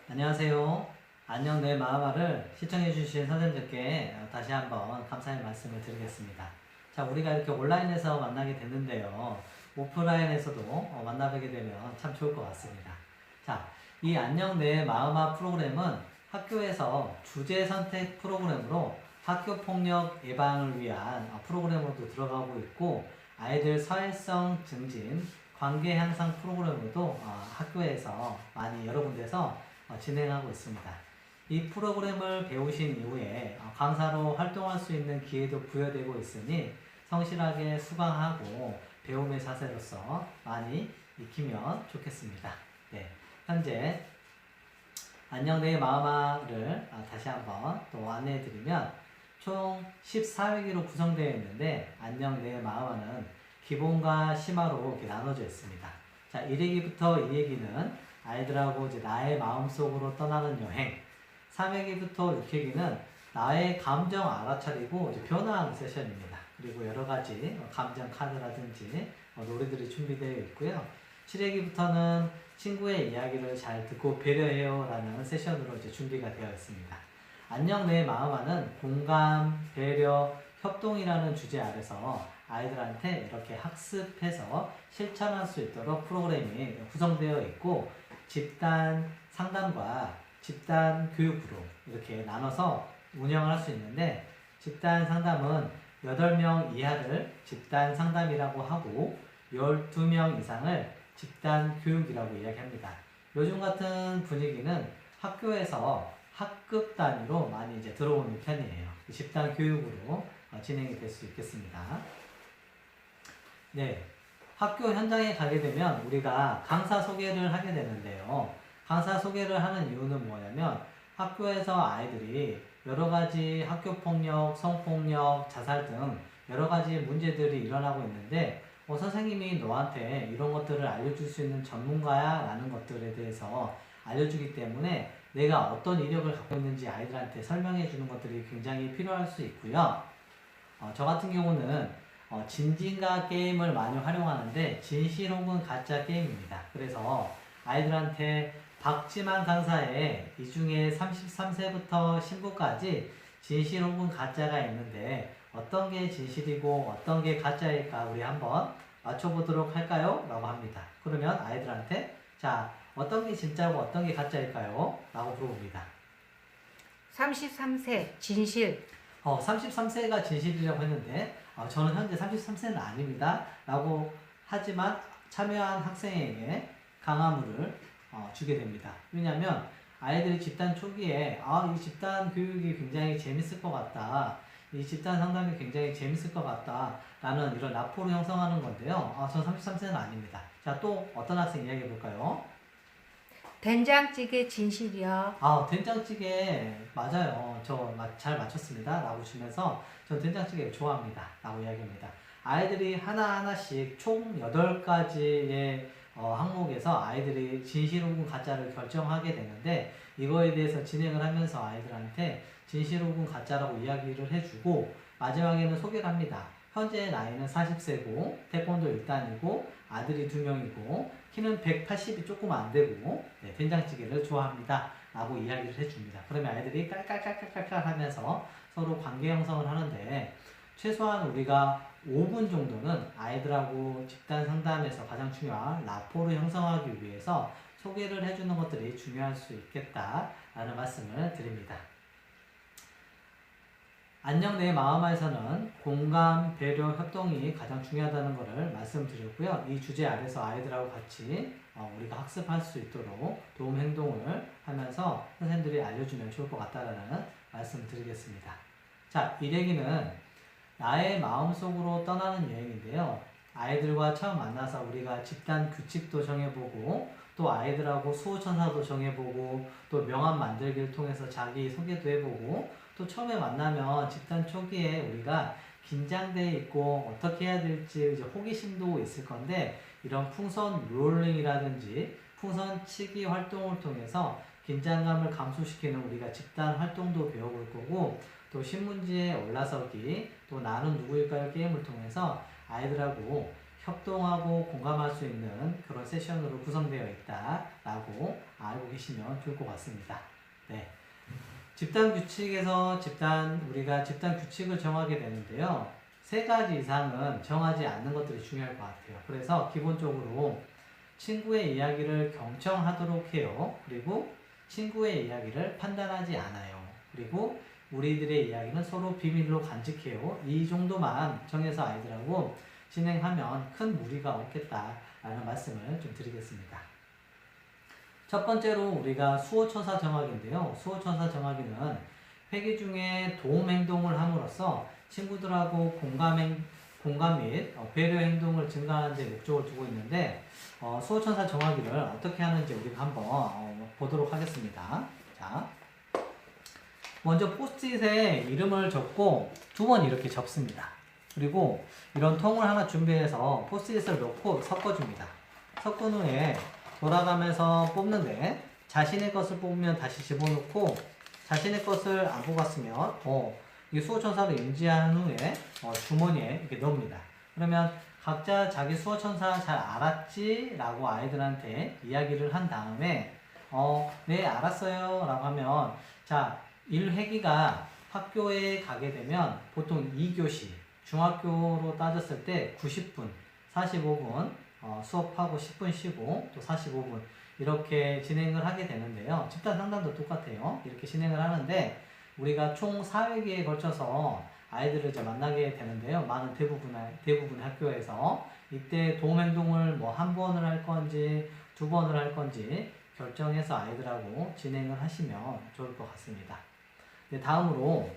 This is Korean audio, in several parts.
안녕하세요. 안녕 내 마음아를 시청해주신 선생님들께 다시 한번 감사의 말씀을 드리겠습니다. 자, 우리가 이렇게 온라인에서 만나게 됐는데요. 오프라인에서도 만나뵙게 되면 참 좋을 것 같습니다. 자, 이 안녕 내 마음아 프로그램은 학교에서 주제 선택 프로그램으로 학교 폭력 예방을 위한 프로그램으로도 들어가고 있고, 아이들 사회성 증진, 관계 향상 프로그램으로도 학교에서 많이 여러 군데서 진행하고 있습니다. 이 프로그램을 배우신 이후에 강사로 활동할 수 있는 기회도 부여되고 있으니 성실하게 수강하고 배움의 자세로서 많이 익히면 좋겠습니다. 네, 현재 안녕 내 마음아를 다시 한번 또 안내해드리면 총 14회기로 구성되어 있는데, 안녕 내 마음아는 기본과 심화로 이렇게 나눠져 있습니다. 자, 1회기부터 2회기는 아이들하고 이제 나의 마음속으로 떠나는 여행, 3회기부터 6회기는 나의 감정 알아차리고 이제 변화하는 세션입니다. 그리고 여러 가지 감정 카드라든지 노래들이 준비되어 있고요. 7회기부터는 친구의 이야기를 잘 듣고 배려해요 라는 세션으로 이제 준비가 되어 있습니다. 안녕 내 마음아는 공감, 배려, 협동이라는 주제 아래서 아이들한테 이렇게 학습해서 실천할 수 있도록 프로그램이 구성되어 있고, 집단 상담과 집단 교육으로 이렇게 나눠서 운영을 할 수 있는데, 집단 상담은 8명 이하를 집단 상담이라고 하고 12명 이상을 집단 교육이라고 이야기합니다. 요즘 같은 분위기는 학교에서 학급 단위로 많이 이제 들어오는 편이에요. 집단 교육으로 진행이 될 수 있겠습니다. 네, 학교 현장에 가게 되면 우리가 강사 소개를 하게 되는데요. 강사 소개를 하는 이유는 뭐냐면, 학교에서 아이들이 여러 가지 학교폭력, 성폭력, 자살 등 여러 가지 문제들이 일어나고 있는데, 선생님이 너한테 이런 것들을 알려줄 수 있는 전문가야 라는 것들에 대해서 알려주기 때문에 내가 어떤 이력을 갖고 있는지 아이들한테 설명해 주는 것들이 굉장히 필요할 수 있고요. 저 같은 경우는 진진가 게임을 많이 활용하는데, 진실 혹은 가짜 게임입니다. 그래서 아이들한테 박지만 강사의 이 중에 33세부터 신부까지 진실 혹은 가짜가 있는데 어떤 게 진실이고 어떤 게 가짜일까 우리 한번 맞춰보도록 할까요? 라고 합니다. 그러면 아이들한테 자, 어떤 게 진짜고 어떤 게 가짜일까요? 라고 물어봅니다. 33세 진실. 33세가 진실이라고 했는데 저는 현재 33세는 아닙니다 라고 하지만 참여한 학생에게 강화물을 주게 됩니다. 왜냐하면 아이들이 집단 초기에 이 집단 교육이 굉장히 재밌을 것 같다, 이 집단 상담이 굉장히 재밌을 것 같다 라는 이런 라포를 형성하는 건데요. 전 33세는 아닙니다. 자, 또 어떤 학생 이야기해 볼까요? 된장찌개 진실이요. 된장찌개 맞아요. 저 잘 맞췄습니다 라고 주면서 전 된장찌개 좋아합니다 라고 이야기합니다. 아이들이 하나하나씩 총 8가지의 항목에서 아이들이 진실 혹은 가짜를 결정하게 되는데, 이거에 대해서 진행을 하면서 아이들한테 진실 혹은 가짜라고 이야기를 해주고 마지막에는 소개를 합니다. 현재 나이는 40세고 태권도 1단이고 아들이 2명이고 키는 180이 조금 안 되고 된장찌개를 좋아합니다 라고 이야기를 해줍니다. 그러면 아이들이 깔깔깔깔깔 하면서 서로 관계 형성을 하는데, 최소한 우리가 5분 정도는 아이들하고 집단 상담에서 가장 중요한 라포를 형성하기 위해서 소개를 해주는 것들이 중요할 수 있겠다라는 말씀을 드립니다. 안녕 내 마음에서는 공감, 배려, 협동이 가장 중요하다는 것을 말씀드렸고요. 이 주제 아래서 아이들하고 같이 우리가 학습할 수 있도록 도움 행동을 하면서 선생님들이 알려주면 좋을 것 같다라는 말씀을 드리겠습니다. 자, 1회기는 나의 마음속으로 떠나는 여행인데요. 아이들과 처음 만나서 우리가 집단 규칙도 정해보고 또 아이들하고 수호천사도 정해보고 또 명함 만들기를 통해서 자기 소개도 해보고, 또 처음에 만나면 집단 초기에 우리가 긴장돼 있고 어떻게 해야 될지 이제 호기심도 있을 건데, 이런 풍선 롤링이라든지 풍선 치기 활동을 통해서 긴장감을 감소시키는 우리가 집단 활동도 배워볼 거고, 또 신문지에 올라서기, 또 나는 누구일까요 게임을 통해서 아이들하고 협동하고 공감할 수 있는 그런 세션으로 구성되어 있다라고 알고 계시면 좋을 것 같습니다. 네. 집단 규칙에서 우리가 집단 규칙을 정하게 되는데요. 3가지 이상은 정하지 않는 것들이 중요할 것 같아요. 그래서 기본적으로 친구의 이야기를 경청하도록 해요. 그리고 친구의 이야기를 판단하지 않아요. 그리고 우리들의 이야기는 서로 비밀로 간직해요. 이 정도만 정해서 아이들하고 진행하면 큰 무리가 없겠다라는 말씀을 좀 드리겠습니다. 첫 번째로 우리가 수호천사 정하기인데요. 수호천사 정하기는 회계 중에 도움 행동을 함으로써 친구들하고 공감 및 배려 행동을 증가하는 데 목적을 두고 있는데 수호천사 정하기를 어떻게 하는지 우리가 한번 보도록 하겠습니다. 자, 먼저 포스트잇에 이름을 적고 2번 이렇게 접습니다. 그리고 이런 통을 하나 준비해서 포스트잇을 넣고 섞어줍니다. 섞은 후에 돌아가면서 뽑는데 자신의 것을 뽑으면 다시 집어넣고 자신의 것을 안 뽑았으면 이 수호천사를 인지한 후에 주머니에 이렇게 넣습니다. 그러면 각자 자기 수호천사 잘 알았지? 라고 아이들한테 이야기를 한 다음에 네 알았어요 라고 하면 자 1회기가 학교에 가게 되면 보통 2교시 중학교로 따졌을 때 90분 45분 수업하고 10분 쉬고 또 45분 이렇게 진행을 하게 되는데요. 집단 상담도 똑같아요. 이렇게 진행을 하는데 우리가 총 4회기에 걸쳐서 아이들을 이제 만나게 되는데요. 많은 대부분의 학교에서 이때 도움 행동을 뭐 1번을 할 건지 2번을 할 건지 결정해서 아이들하고 진행을 하시면 좋을 것 같습니다. 네, 다음으로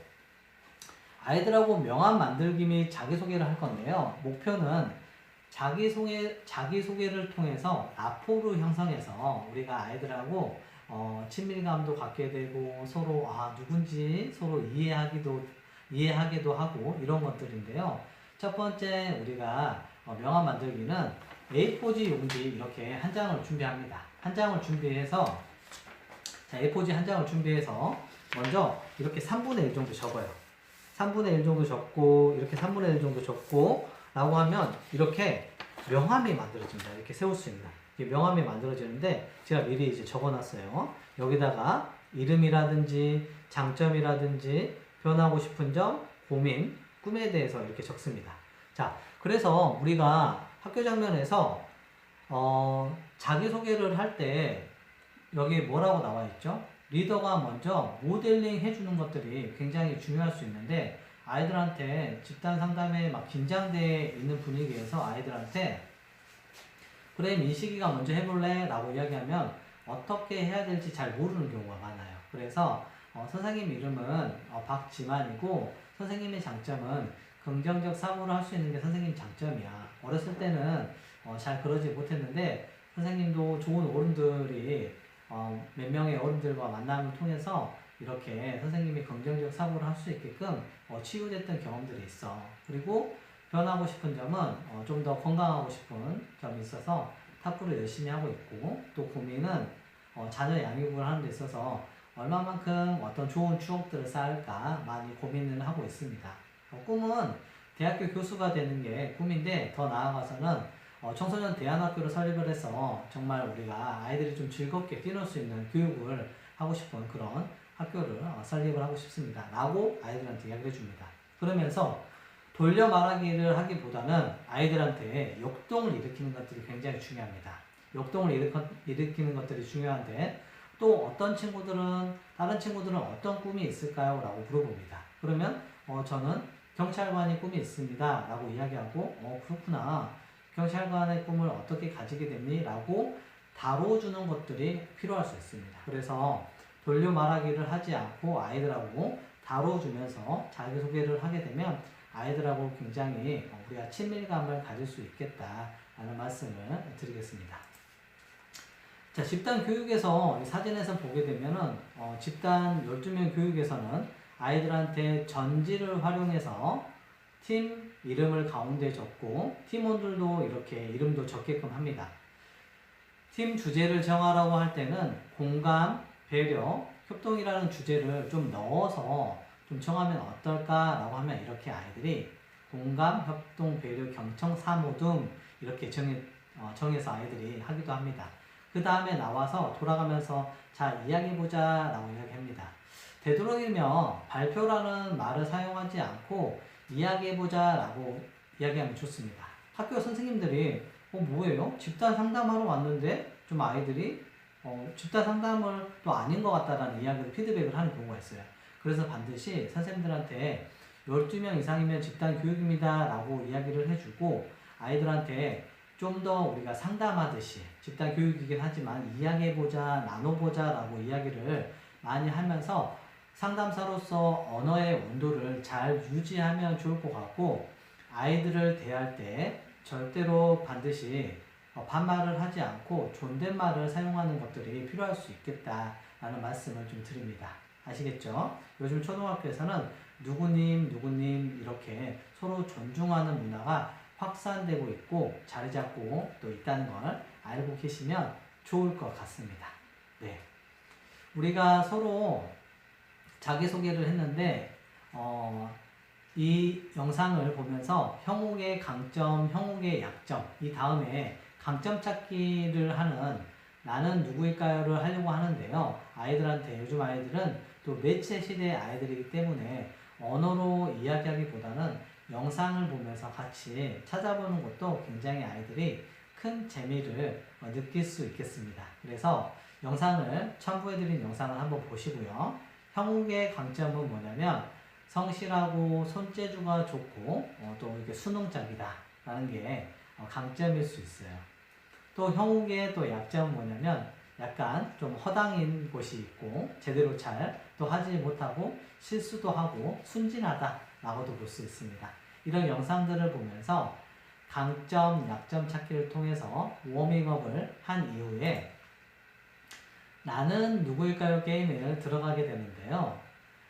아이들하고 명함 만들기 및 자기소개를 할 건데요. 목표는 자기소개를 통해서 라포를 형성해서 우리가 아이들하고 친밀감도 갖게 되고 서로 누군지 서로 이해하기도 하고 이런 것들인데요. 첫 번째 우리가 명함 만들기는 A4지 용지 이렇게 한 장을 준비합니다. 한 장을 준비해서 A4지 한 장을 준비해서 먼저 이렇게 3분의 1 정도 적어요. 3분의 1 정도 적고 이렇게 3분의 1 정도 적고 라고 하면 이렇게 명함이 만들어집니다. 이렇게 세울 수 있는 명함이 만들어지는데 제가 미리 이제 적어놨어요. 여기다가 이름이라든지 장점이라든지 변하고 싶은 점, 고민, 꿈에 대해서 이렇게 적습니다. 자, 그래서 우리가 학교 장면에서 자기소개를 할 때 여기 뭐라고 나와 있죠? 리더가 먼저 모델링 해주는 것들이 굉장히 중요할 수 있는데 아이들한테 집단 상담에 막 긴장되어 있는 분위기에서 아이들한테 그래 민식이가 먼저 해볼래? 라고 이야기하면 어떻게 해야 될지 잘 모르는 경우가 많아요. 그래서 선생님 이름은 박지만이고 선생님의 장점은 긍정적 사고를 할 수 있는 게 선생님 장점이야. 어렸을 때는 잘 그러지 못했는데 선생님도 좋은 어른들이 몇 명의 어른들과 만남을 통해서 이렇게 선생님이 긍정적 사고를 할 수 있게끔 치유됐던 경험들이 있어. 그리고 변하고 싶은 점은 좀 더 건강하고 싶은 점이 있어서 탁구를 열심히 하고 있고 또 고민은 자녀 양육을 하는 데 있어서 얼마만큼 어떤 좋은 추억들을 쌓을까 많이 고민을 하고 있습니다. 꿈은 대학교 교수가 되는 게 꿈인데 더 나아가서는 청소년 대안학교를 설립을 해서 정말 우리가 아이들이 좀 즐겁게 뛰놀 수 있는 교육을 하고 싶은 그런 학교를 설립을 하고 싶습니다. 라고 아이들한테 이야기를 해줍니다. 그러면서 돌려 말하기를 하기보다는 아이들한테 역동을 일으키는 것들이 굉장히 중요합니다. 역동을 일으키는 것들이 중요한데 또 다른 친구들은 어떤 꿈이 있을까요? 라고 물어봅니다. 그러면 저는 경찰관의 꿈이 있습니다. 라고 이야기하고 그렇구나. 경찰관의 꿈을 어떻게 가지게 됐니? 라고 다뤄주는 것들이 필요할 수 있습니다. 그래서 돌려 말하기를 하지 않고 아이들하고 다뤄주면서 자기소개를 하게 되면 아이들하고 굉장히 우리가 친밀감을 가질 수 있겠다라는 말씀을 드리겠습니다. 자, 집단 교육에서 사진에서 보게 되면은 집단 12명 교육에서는 아이들한테 전지를 활용해서 팀 이름을 가운데 적고 팀원들도 이렇게 이름도 적게끔 합니다. 팀 주제를 정하라고 할 때는 공감, 배려, 협동이라는 주제를 좀 넣어서 좀 정하면 어떨까라고 하면 이렇게 아이들이 공감, 협동, 배려, 경청, 사모 등 이렇게 정해서 아이들이 하기도 합니다. 그 다음에 나와서 돌아가면서 자, 이야기해보자 라고 이야기합니다. 되도록이면 발표라는 말을 사용하지 않고 이야기해보자 라고 이야기하면 좋습니다. 학교 선생님들이 뭐예요? 집단 상담하러 왔는데 좀 아이들이 집단 상담을 또 아닌 것 같다라는 이야기를 피드백을 하는 경우가 있어요. 그래서 반드시 선생님들한테 12명 이상이면 집단 교육입니다 라고 이야기를 해주고 아이들한테 좀 더 우리가 상담하듯이 집단 교육이긴 하지만 이야기해보자, 나눠보자 라고 이야기를 많이 하면서 상담사로서 언어의 온도를 잘 유지하면 좋을 것 같고 아이들을 대할 때 절대로 반드시 반말을 하지 않고 존댓말을 사용하는 것들이 필요할 수 있겠다라는 말씀을 좀 드립니다. 아시겠죠? 요즘 초등학교에서는 누구님, 누구님 이렇게 서로 존중하는 문화가 확산되고 있고 자리 잡고 또 있다는 걸 알고 계시면 좋을 것 같습니다. 네. 우리가 서로 자기소개를 했는데 이 영상을 보면서 형욱의 강점, 형욱의 약점 이 다음에 강점 찾기를 하는 나는 누구일까요를 하려고 하는데요. 아이들한테 요즘 아이들은 또 매체 시대의 아이들이기 때문에 언어로 이야기하기보다는 영상을 보면서 같이 찾아보는 것도 굉장히 아이들이 큰 재미를 느낄 수 있겠습니다. 그래서 영상을 첨부해드린 영상을 한번 보시고요. 형욱의 강점은 뭐냐면 성실하고 손재주가 좋고 또 이렇게 수능적이다 라는 게 강점일 수 있어요. 또 형욱의 또 약점은 뭐냐면 약간 좀 허당인 곳이 있고 제대로 잘 또 하지 못하고 실수도 하고 순진하다 라고도 볼 수 있습니다. 이런 영상들을 보면서 강점, 약점 찾기를 통해서 워밍업을 한 이후에 나는 누구일까요 게임에 들어가게 되는데요.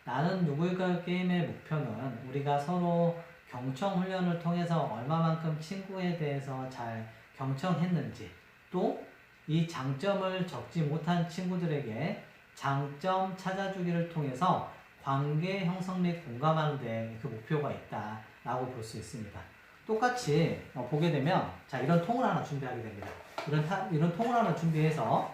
나는 누구일까요 게임의 목표는 우리가 서로 경청 훈련을 통해서 얼마만큼 친구에 대해서 잘 경청했는지 또 이 장점을 적지 못한 친구들에게 장점 찾아주기를 통해서 관계 형성 및 공감하는 데 그 목표가 있다라고 볼 수 있습니다. 똑같이 보게 되면 자 이런 통을 하나 준비하게 됩니다. 이런 통을 하나 준비해서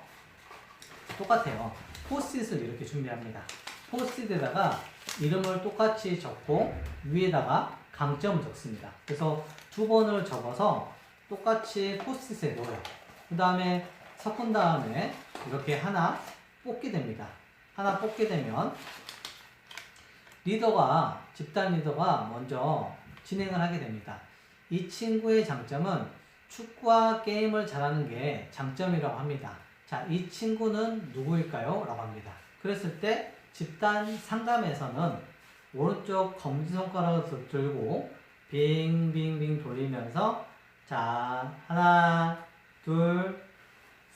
똑같아요. 포스트잇을 이렇게 준비합니다. 포스트잇에다가 이름을 똑같이 적고 위에다가 강점을 적습니다. 그래서 두 번을 적어서 똑같이 포스트잇에 넣어요. 그 다음에 섞은 다음에 이렇게 하나 뽑게 됩니다. 하나 뽑게 되면 집단 리더가 먼저 진행을 하게 됩니다. 이 친구의 장점은 축구와 게임을 잘하는 게 장점이라고 합니다. 자, 이 친구는 누구일까요? 라고 합니다. 그랬을 때 집단 상담에서는 오른쪽 검지손가락을 들고 빙빙빙 돌리면서 자, 하나, 둘,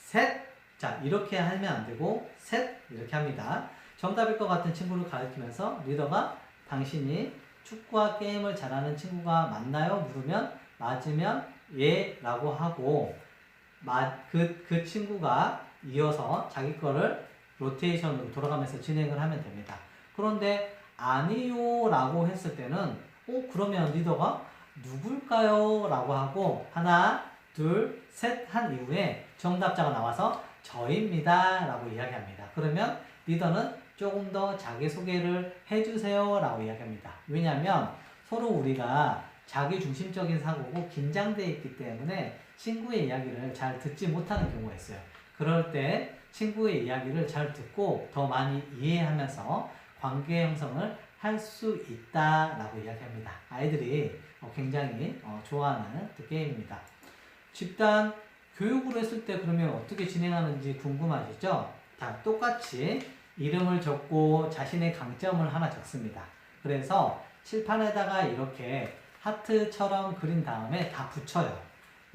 셋. 자, 이렇게 하면 안 되고 셋 이렇게 합니다. 정답일 것 같은 친구를 가리키면서 리더가 당신이 축구와 게임을 잘하는 친구가 맞나요? 물으면 맞으면 예 라고 하고 그 친구가 이어서 자기 거를 로테이션으로 돌아가면서 진행을 하면 됩니다. 그런데 아니요 라고 했을 때는 그러면 리더가 누굴까요? 라고 하고 하나 둘 셋 한 이후에 정답자가 나와서 저입니다 라고 이야기합니다. 그러면 리더는 조금 더 자기소개를 해주세요 라고 이야기합니다. 왜냐하면 서로 우리가 자기중심적인 사고고 긴장되어 있기 때문에 친구의 이야기를 잘 듣지 못하는 경우가 있어요. 그럴 때 친구의 이야기를 잘 듣고 더 많이 이해하면서 관계 형성을 할 수 있다라고 이야기합니다. 아이들이 굉장히 좋아하는 게임입니다. 집단 교육으로 했을 때 그러면 어떻게 진행하는지 궁금하시죠? 다 똑같이 이름을 적고 자신의 강점을 하나 적습니다. 그래서 칠판에다가 이렇게 하트처럼 그린 다음에 다 붙여요.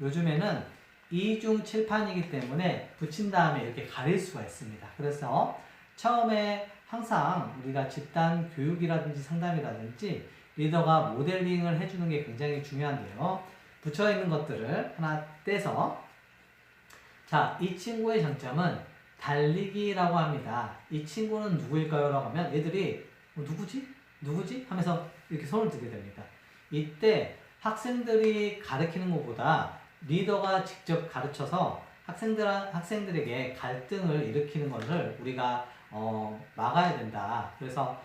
요즘에는 이중 칠판이기 때문에 붙인 다음에 이렇게 가릴 수가 있습니다. 그래서 처음에 항상 우리가 집단 교육이라든지 상담이라든지 리더가 모델링을 해주는 게 굉장히 중요한데요. 붙여있는 것들을 하나 떼서 자, 이 친구의 장점은 달리기라고 합니다. 이 친구는 누구일까요? 라고 하면 애들이 누구지? 누구지? 하면서 이렇게 손을 들게 됩니다. 이때 학생들이 가르치는 것보다 리더가 직접 가르쳐서 학생들에게 갈등을 일으키는 것을 우리가 막아야 된다. 그래서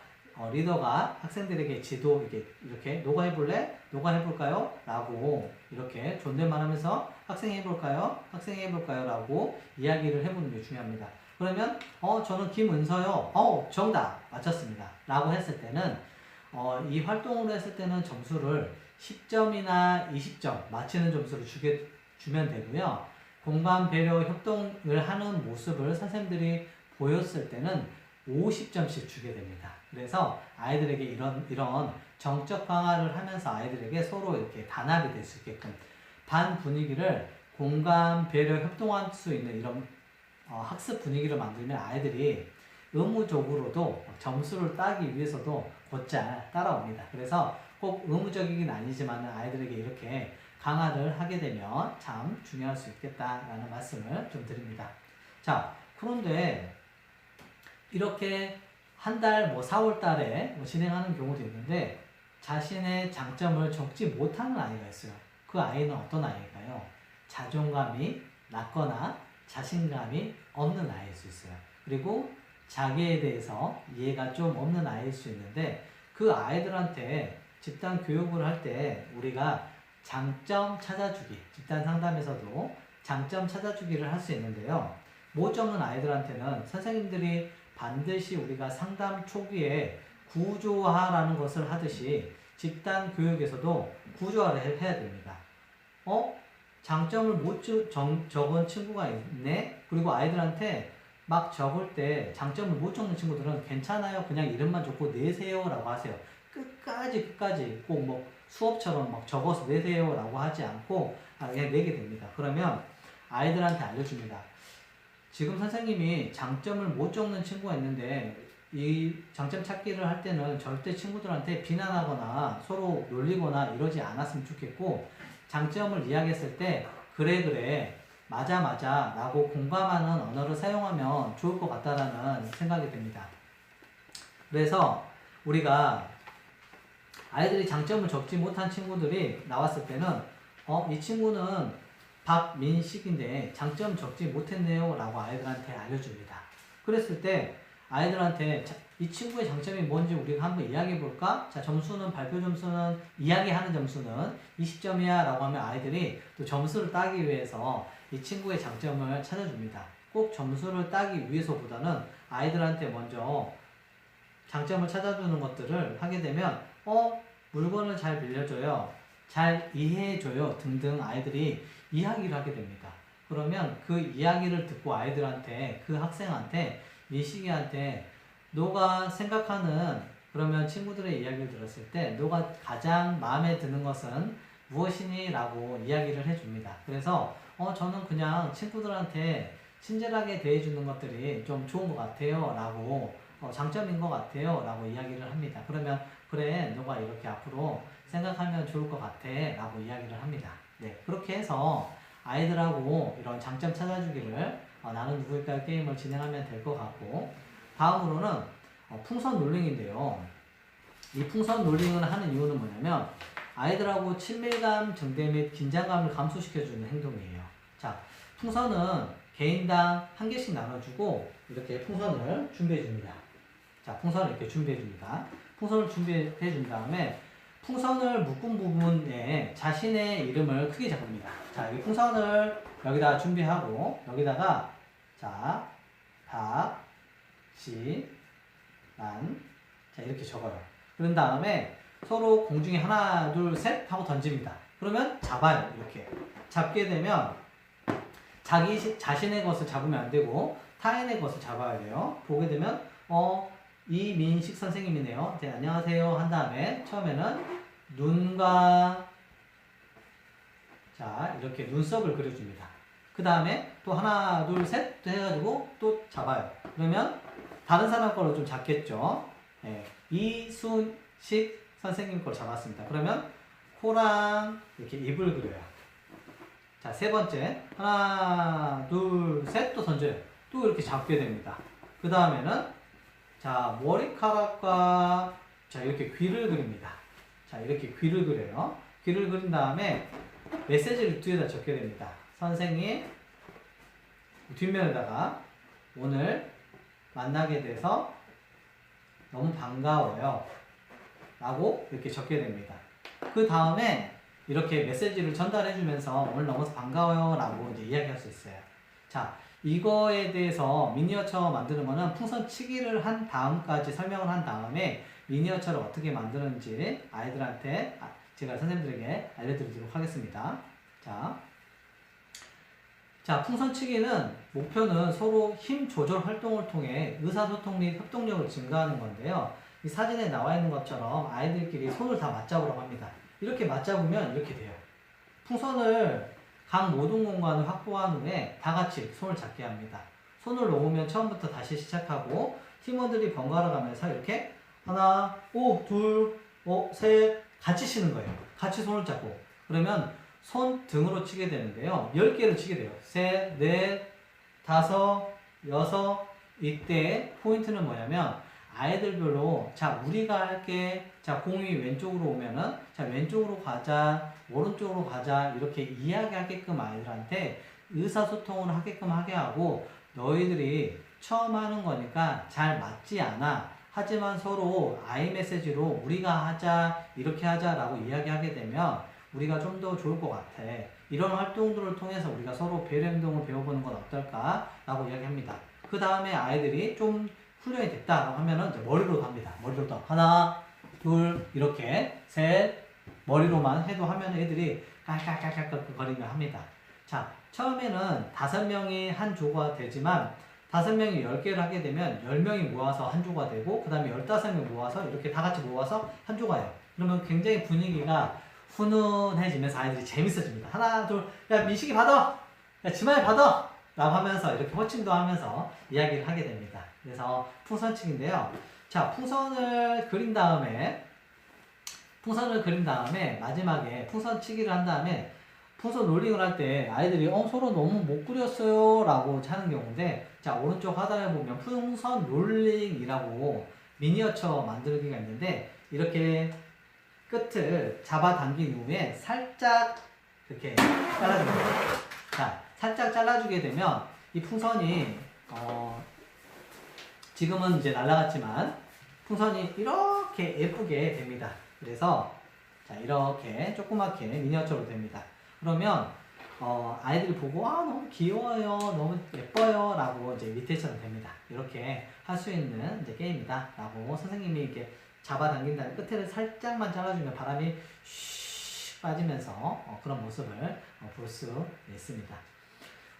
리더가 학생들에게 지도 이렇게 너가 해볼래? 너가 해볼까요? 라고 이렇게 존댓말하면서 학생이 해볼까요? 학생이 해볼까요? 라고 이야기를 해보는 게 중요합니다. 그러면 저는 김은서요. 정답 맞췄습니다. 라고 했을 때는 이 활동으로 했을 때는 점수를 10점이나 20점 맞히는 점수를 주면 되고요. 공감, 배려, 협동을 하는 모습을 선생님들이 보였을 때는 50점씩 주게 됩니다. 그래서 아이들에게 이런 정적 강화를 하면서 아이들에게 서로 이렇게 단합이 될 수 있게끔 반 분위기를 공감, 배려, 협동할 수 있는 이런 학습 분위기를 만들면 아이들이 의무적으로도 점수를 따기 위해서도 곧잘 따라옵니다. 그래서 꼭 의무적이긴 아니지만 아이들에게 이렇게 강화를 하게 되면 참 중요할 수 있겠다라는 말씀을 좀 드립니다. 자, 그런데 이렇게 한 달, 4월 달에 진행하는 경우도 있는데 자신의 장점을 적지 못하는 아이가 있어요. 그 아이는 어떤 아이일까요? 자존감이 낮거나 자신감이 없는 아이일 수 있어요. 그리고 자기에 대해서 이해가 좀 없는 아이일 수 있는데 그 아이들한테 집단 교육을 할 때 우리가 장점 찾아주기, 집단 상담에서도 장점 찾아주기를 할 수 있는데요. 못 적는 아이들한테는 선생님들이 반드시 우리가 상담 초기에 구조화라는 것을 하듯이 집단 교육에서도 구조화를 해야 됩니다. 장점을 못 적은 친구가 있네? 그리고 아이들한테 막 적을 때 장점을 못 적는 친구들은 괜찮아요. 그냥 이름만 적고 내세요. 라고 하세요. 끝까지 꼭 뭐 수업처럼 막 적어서 내세요. 라고 하지 않고 그냥 내게 됩니다. 그러면 아이들한테 알려줍니다. 지금 선생님이 장점을 못 적는 친구가 있는데 이 장점 찾기를 할 때는 절대 친구들한테 비난하거나 서로 놀리거나 이러지 않았으면 좋겠고 장점을 이야기했을 때 그래 맞아 라고 공감하는 언어를 사용하면 좋을 것 같다라는 생각이 듭니다. 그래서 우리가 아이들이 장점을 적지 못한 친구들이 나왔을 때는 이 친구는 박민식인데 장점 적지 못했네요 라고 아이들한테 알려줍니다. 그랬을 때 아이들한테 이 친구의 장점이 뭔지 우리가 한번 이야기해 볼까? 자, 점수는 발표 점수는 이야기하는 점수는 20점이야 라고 하면 아이들이 또 점수를 따기 위해서 이 친구의 장점을 찾아줍니다. 꼭 점수를 따기 위해서보다는 아이들한테 먼저 장점을 찾아주는 것들을 하게 되면 물건을 잘 빌려줘요, 잘 이해해줘요 등등 아이들이 이야기를 하게 됩니다. 그러면 그 이야기를 듣고 아이들한테 그 학생한테 민식이한테 너가 생각하는 그러면 친구들의 이야기를 들었을 때 너가 가장 마음에 드는 것은 무엇이니? 라고 이야기를 해줍니다. 그래서 저는 그냥 친구들한테 친절하게 대해주는 것들이 좀 좋은 것 같아요 라고 장점인 것 같아요 라고 이야기를 합니다. 그러면 그래 너가 이렇게 앞으로 생각하면 좋을 것 같아 라고 이야기를 합니다. 네, 그렇게 해서 아이들하고 이런 장점 찾아주기를 나는 누구일까요? 게임을 진행하면 될 것 같고 다음으로는 풍선 롤링인데요. 이 풍선 롤링을 하는 이유는 뭐냐면 아이들하고 친밀감 증대 및 긴장감을 감소시켜주는 행동이에요. 자, 풍선은 개인당 한 개씩 나눠주고 이렇게 풍선을 준비해줍니다. 자, 풍선을 이렇게 준비해줍니다. 풍선을 준비해준 다음에 풍선을 묶은 부분에 자신의 이름을 크게 적습니다. 자, 이 풍선을 여기다가 준비하고 여기다가 자, 자 이렇게 적어요. 그런 다음에 서로 공중에 하나, 둘, 셋 하고 던집니다. 그러면 잡아요. 이렇게 잡게 되면 자신의 것을 잡으면 안 되고 타인의 것을 잡아야 돼요. 보게 되면 이민식 선생님이네요. 네, 안녕하세요 한 다음에 처음에는 눈과 자 이렇게 눈썹을 그려줍니다. 그 다음에 또 하나 둘 셋 해가지고 또 잡아요. 그러면 다른 사람 걸로 좀 잡겠죠. 네, 이순식 선생님 걸 잡았습니다. 그러면 코랑 이렇게 입을 그려요. 자, 세 번째 하나 둘 셋 또 던져요. 또 이렇게 잡게 됩니다. 그 다음에는 자 머리카락과 자 이렇게 귀를 그립니다. 자 이렇게 귀를 그려요. 귀를 그린 다음에 메시지를 뒤에다 적게 됩니다. 선생님 뒷면에다가 오늘 만나게 돼서 너무 반가워요 라고 이렇게 적게 됩니다. 그 다음에 이렇게 메시지를 전달해 주면서 오늘 너무 반가워요 라고 이제 이야기할 수 있어요. 자, 이거에 대해서 미니어처 만드는 거는 풍선 치기를 한 다음까지 설명을 한 다음에 미니어처를 어떻게 만드는지 아이들한테 제가 선생님들에게 알려드리도록 하겠습니다. 자, 풍선 치기는 목표는 서로 힘 조절 활동을 통해 의사소통 및 협동력을 증가하는 건데요. 이 사진에 나와 있는 것처럼 아이들끼리 손을 다 맞잡으라고 합니다. 이렇게 맞잡으면 이렇게 돼요. 풍선을 각 모든 공간을 확보한 후에 다 같이 손을 잡게 합니다. 손을 놓으면 처음부터 다시 시작하고 팀원들이 번갈아 가면서 이렇게 하나, 둘, 셋 같이 치는 거예요. 같이 손을 잡고. 그러면 손 등으로 치게 되는데요. 10개를 치게 돼요. 셋, 넷, 다섯, 여섯. 이때 포인트는 뭐냐면 아이들별로 자 우리가 할게 자 공이 왼쪽으로 오면은 자 왼쪽으로 가자 오른쪽으로 가자 이렇게 이야기하게끔 아이들한테 의사소통을 하게끔 하게 하고 너희들이 처음 하는 거니까 잘 맞지 않아 하지만 서로 아이 메시지로 우리가 하자 이렇게 하자라고 이야기하게 되면 우리가 좀 더 좋을 것 같아. 이런 활동들을 통해서 우리가 서로 배려 행동을 배워보는 건 어떨까 라고 이야기합니다. 그 다음에 아이들이 좀 훈련이 됐다라고 하면은 이제 머리로도 합니다. 머리로도 하나, 둘, 이렇게 셋 머리로만 해도 하면 애들이 깔깔깔깔 거리며 합니다. 자, 처음에는 5명이 한 조가 되지만 5명이 10개를 하게 되면 10명이 모아서 한 조가 되고 그 다음에 15명 모아서 이렇게 다 같이 모아서 한 조가 해요. 그러면 굉장히 분위기가 훈훈해지면서 아이들이 재밌어집니다. 하나, 둘, 야 민식이 받아! 야 지만이 받아! 라고 하면서 이렇게 호칭도 하면서 이야기를 하게 됩니다. 그래서 풍선치기인데요. 자, 풍선을 그린 다음에 마지막에 풍선치기를 한 다음에 풍선 롤링을 할 때 아이들이 서로 너무 못 그렸어요 라고 하는 경우인데 자 오른쪽 하단에 보면 풍선 롤링이라고 미니어처 만들기가 있는데 이렇게 끝을 잡아당긴 이후에 살짝 이렇게 잘라줍니다. 자, 살짝 잘라주게 되면 이 풍선이 지금은 이제 날아갔지만 풍선이 이렇게 예쁘게 됩니다. 그래서 자 이렇게 조그맣게 미니어처로 됩니다. 그러면 아이들이 보고 너무 귀여워요, 너무 예뻐요 라고 이제 밑에처럼 됩니다. 이렇게 할 수 있는 이제 게임이다 라고 선생님이 이렇게 잡아당긴 다음에 끝에를 살짝만 잘라주면 바람이 슉 빠지면서 그런 모습을 볼 수 있습니다.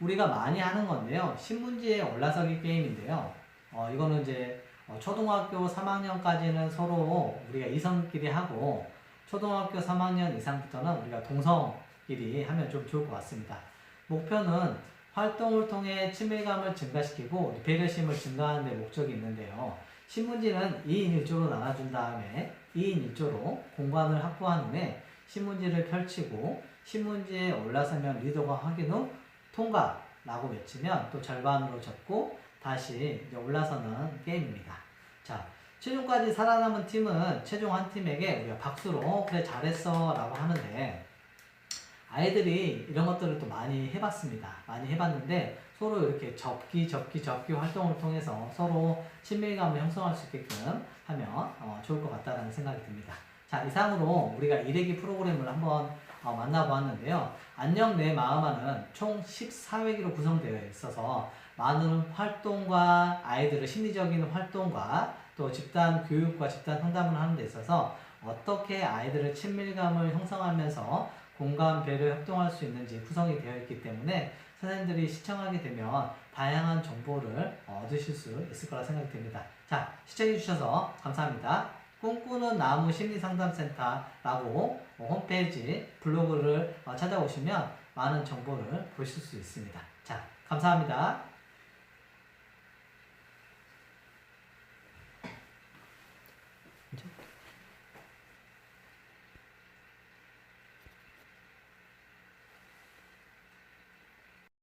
우리가 많이 하는 건데요. 신문지에 올라서기 게임인데요. 이거는 이제 초등학교 3학년까지는 서로 우리가 이성끼리 하고 초등학교 3학년 이상부터는 우리가 동성끼리 하면 좀 좋을 것 같습니다. 목표는 활동을 통해 친밀감을 증가시키고 배려심을 증가하는 데 목적이 있는데요. 신문지는 2인 1조로 나눠준 다음에 2인 1조로 공간을 확보한 후에 신문지를 펼치고 신문지에 올라서면 리더가 확인 후 통과라고 외치면 또 절반으로 접고 다시 이제 올라서는 게임입니다. 자, 최종까지 살아남은 팀은 최종 한 팀에게 우리가 박수로 그래 잘했어 라고 하는데 아이들이 이런 것들을 또 많이 해봤습니다. 많이 해봤는데 서로 이렇게 접기 활동을 통해서 서로 친밀감을 형성할 수 있게끔 하면 좋을 것 같다는 생각이 듭니다. 자, 이상으로 우리가 일회기 프로그램을 한번 만나보았는데요. 안녕 내 마음아는 총 14회기로 구성되어 있어서 많은 활동과 아이들의 심리적인 활동과 또 집단 교육과 집단 상담을 하는 데 있어서 어떻게 아이들의 친밀감을 형성하면서 공감, 배려, 협동할 수 있는지 구성이 되어 있기 때문에 선생님들이 시청하게 되면 다양한 정보를 얻으실 수 있을 거라 생각이 듭니다. 자, 시청해주셔서 감사합니다. 꿈꾸는 나무 심리상담센터라고 홈페이지 블로그를 찾아오시면 많은 정보를 보실 수 있습니다. 자, 감사합니다.